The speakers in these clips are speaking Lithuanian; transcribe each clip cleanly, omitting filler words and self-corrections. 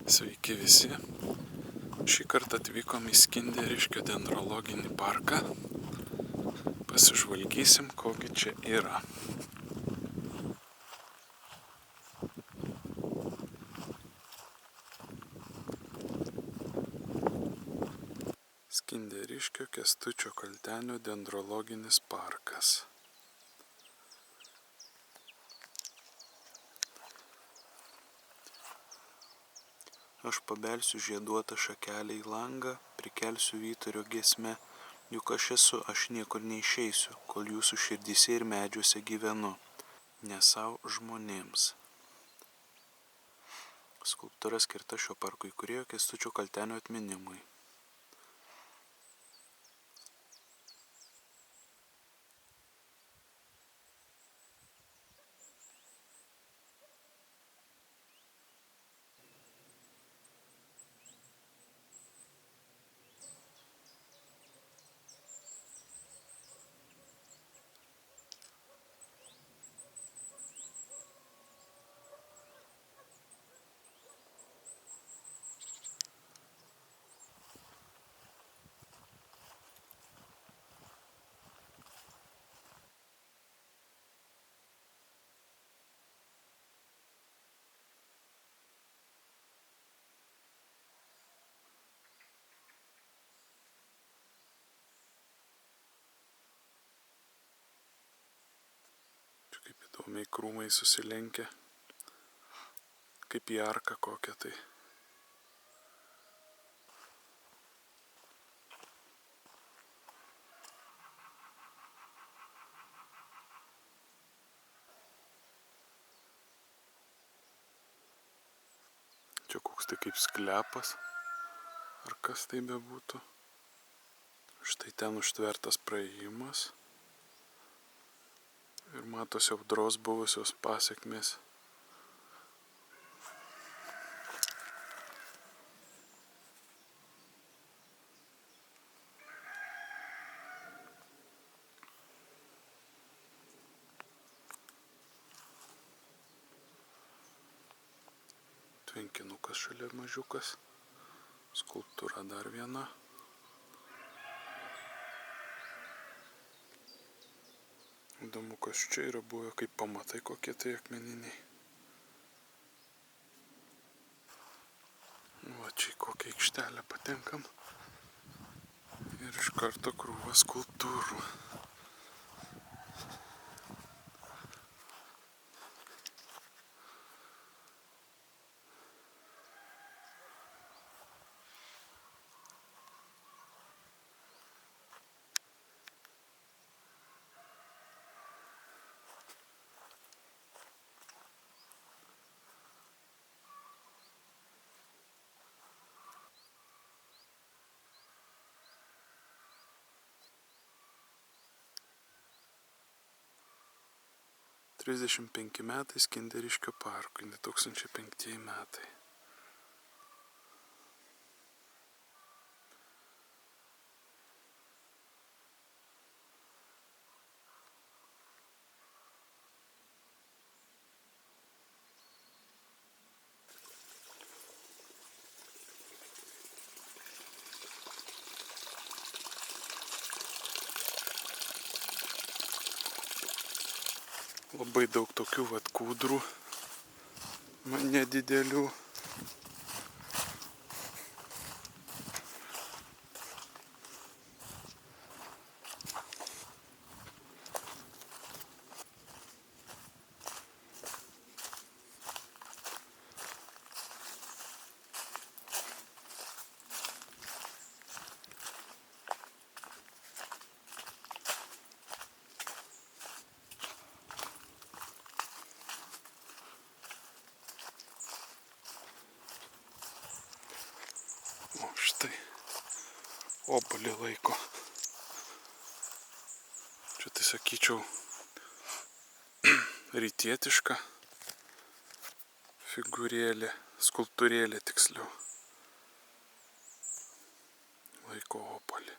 Sveiki visi. Šį kartą atvykom į Skinderiškio dendrologinį parką. Pasižvalgysim, kogi čia yra. Skinderiškio Kęstučio Kaltenio dendrologinis parkas. Aš pabelsiu žieduotą šakelę į langą, prikelsiu vyturio giesmę, juk aš esu, aš niekur neišeisiu, kol jūsų širdyse ir medžiuose gyvenu, ne savo žmonėms. Skulptūra skirta šio parko įkūrėjo Kęstučio Kaltenio atminimui. Čia kaip įdomiai krūmai susilenkia, kaip į arką kokią tai. Čia koks tai kaip sklepas, ar kas tai bebūtų. Štai ten užtvertas praėjimas. Ir matosi audros buvusios pasekmės. Tvenkinukas šalia mažiukas. Skulptūra dar viena. Įdomu, kas čia yra buvę, kaip pamatai kokie tai akmeniniai. Va čia į kokią aikštelę patenkam. Ir iš karto krūva skulptūrų. ...35 metai Skinderiškio parkui, 2005 metai. Labai daug tokių vat kūdrų, nedidelių. O štai, obuolį laiko. Čia tai sakyčiau rytietiška figūrėlė, skulptūrėlė tiksliau. Laiko obuolį.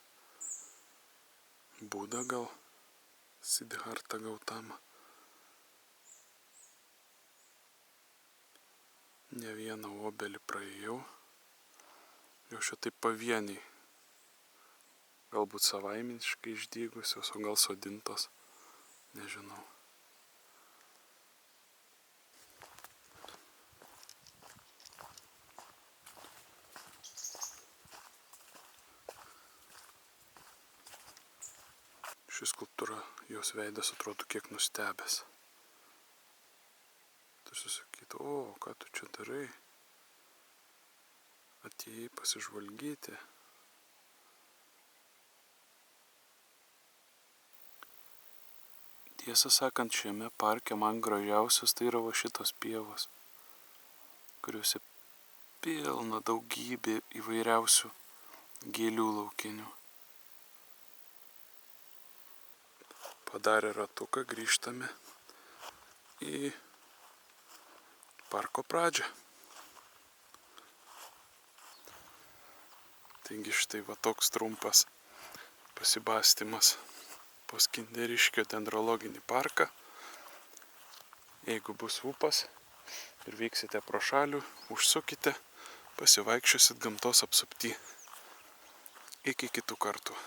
Buda gal, Sidharta Gautama. Ne vieną obelį praėjau. Jau šitai pavieniai. Galbūt savaimiškai išdygusios, o gal sodintos. Nežinau. Ši skulptūra, jos veidas atrodo kiek nustebęs. Tarsi sakytų, o, ką tu čia darai? Atėjai pasižvalgyti. Tiesą sakant, šiame parke man gražiausios tai yra va šitos pievos, kuriuose pilna daugybė įvairiausių gėlių laukinių. Padarę ratuką grįžtame į parko pradžią. Taigi štai va toks trumpas pasibastymas po Skinderiškio dendrologinį parką. Jeigu bus ūpas ir vyksite pro šalių, užsukite, pasivaikščiosit gamtos apsupty. Iki kitų kartų.